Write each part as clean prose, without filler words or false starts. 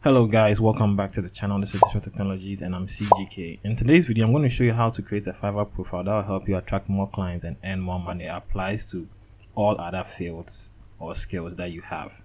Hello guys, welcome back to the channel. This is Distro Technologies and I'm CGK. In today's video, I'm going to show you how to create a Fiverr profile that will help you attract more clients and earn more money. It applies to all other fields or skills that you have.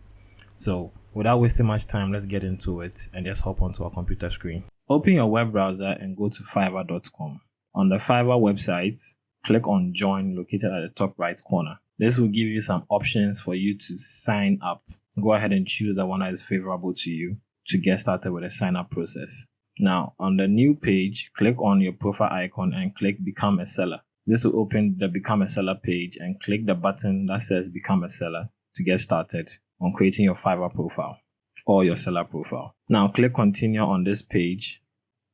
So without wasting much time, let's get into it and just hop onto our computer screen. Open your web browser and go to fiverr.com. On the Fiverr website, click on join located at the top right corner. This will give you some options for you to sign up. Go ahead and choose the one that is favorable to you to get started with the sign up process. Now, on the new page, click on your profile icon and click Become a Seller. This will open the Become a Seller page and click the button that says Become a Seller to get started on creating your Fiverr profile or your seller profile. Now, click Continue on this page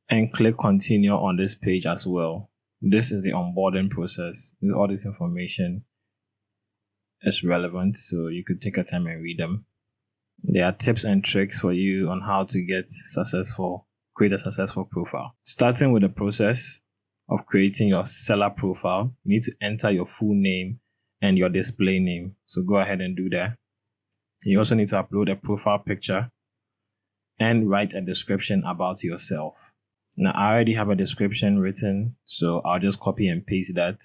and click Continue on this page as well. This is the onboarding process. All this information is relevant, so you could take your time and read them. There are tips and tricks for you on how to create a successful profile. Starting with the process of creating your seller profile, you need to enter your full name and your display name. So go ahead and do that. You also need to upload a profile picture and write a description about yourself. Now, I already have a description written, so I'll just copy and paste that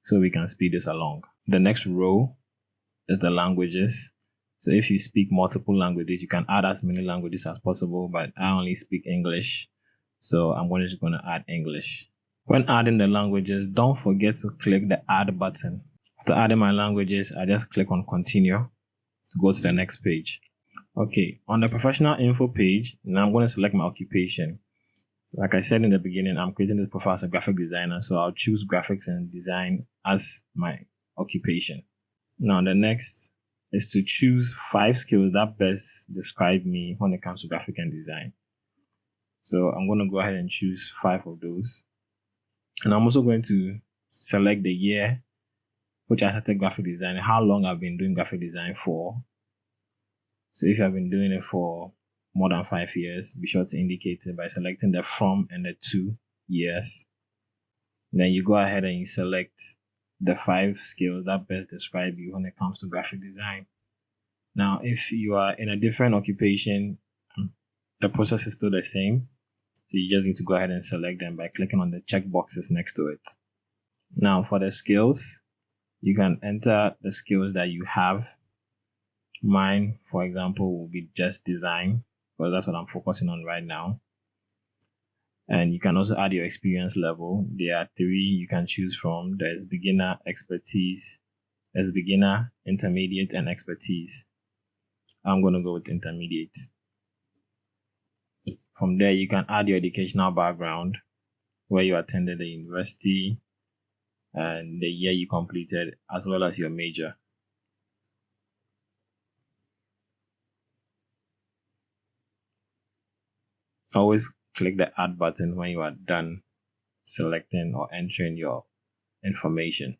so we can speed this along. The next row is the languages. So if you speak multiple languages, you can add as many languages as possible, but I only speak English, so I'm just going to add English. When adding the languages, don't forget to click the add button. After adding my languages, I just click on continue to go to the next page. Okay, on the professional info page, now I'm going to select my occupation. Like I said in the beginning, I'm creating this profile as a graphic designer, so I'll choose graphics and design as my occupation. Now, the next is to choose 5 skills that best describe me when it comes to graphic and design. So I'm going to go ahead and choose 5 of those. And I'm also going to select the year which I started graphic design, how long I've been doing graphic design for. So if you have been doing it for more than 5 years, be sure to indicate it by selecting the from and the to years. Then you go ahead and you select the 5 skills that best describe you when it comes to graphic design. Now, if you are in a different occupation, the process is still the same. So you just need to go ahead and select them by clicking on the check boxes next to it. Now, for the skills, you can enter the skills that you have. Mine, for example, will be just design, because that's what I'm focusing on right now. And you can also add your experience level. There are 3 you can choose from. There's beginner, expertise. There's beginner, intermediate, and expertise. I'm going to go with intermediate. From there, you can add your educational background, where you attended the university and the year you completed, as well as your major. Always click the add button when you are done selecting or entering your information.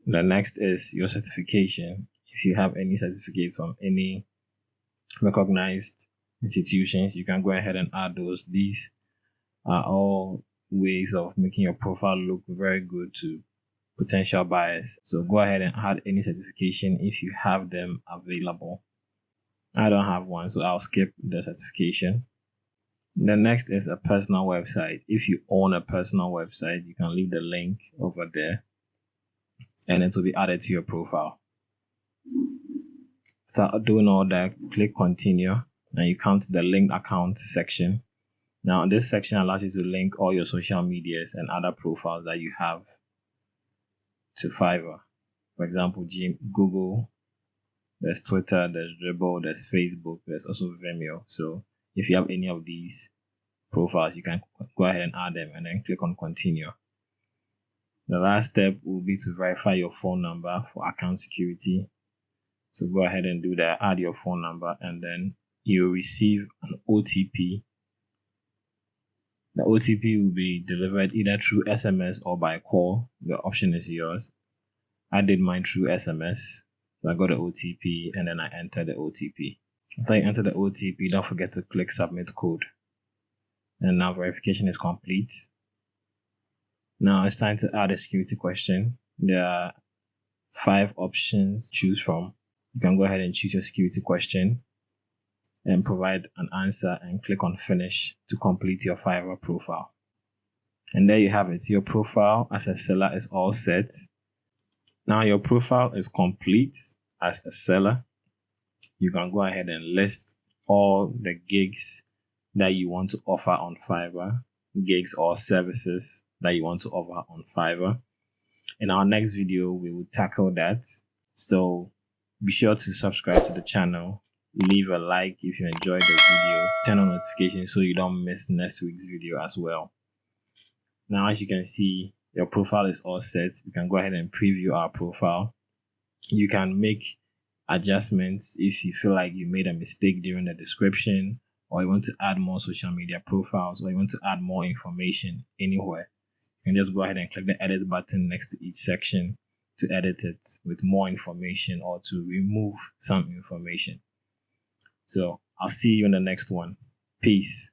The next is your certification. If you have any certificates from any recognized institutions, you can go ahead and add those. These are all ways of making your profile look very good to potential buyers. So go ahead and add any certification if you have them available. I don't have one, so I'll skip the certification. The next is a personal website. If you own a personal website, you can leave the link over there and it will be added to your profile. After doing all that, click continue and you come to the link account section. Now, this section allows you to link all your social medias and other profiles that you have to Fiverr. For example, Google, there's Twitter, there's Dribble, there's Facebook, there's also Vimeo. So if you have any of these profiles, you can go ahead and add them and then click on continue. The last step will be to verify your phone number for account security. So go ahead and do that, add your phone number, and then you'll receive an OTP. The OTP will be delivered either through SMS or by call. The option is yours. I did mine through SMS. So I got the OTP and then I entered the OTP. After you enter the OTP, don't forget to click submit code. And now verification is complete. Now it's time to add a security question. There are 5 options to choose from. You can go ahead and choose your security question and provide an answer and click on finish to complete your Fiverr profile. And there you have it. Your profile as a seller is all set. Now your profile is complete as a seller. You can go ahead and list all the gigs that you want to offer on Fiverr, gigs or services that you want to offer on Fiverr. In our next video, we will tackle that. So be sure to subscribe to the channel, leave a like if you enjoyed the video, turn on notifications so you don't miss next week's video as well. Now, as you can see, your profile is all set. We can go ahead and preview our profile. You can make adjustments if you feel like you made a mistake during the description, or you want to add more social media profiles, or you want to add more information anywhere. You can just go ahead and click the edit button next to each section to edit it with more information or to remove some information. So I'll see you in the next one. Peace.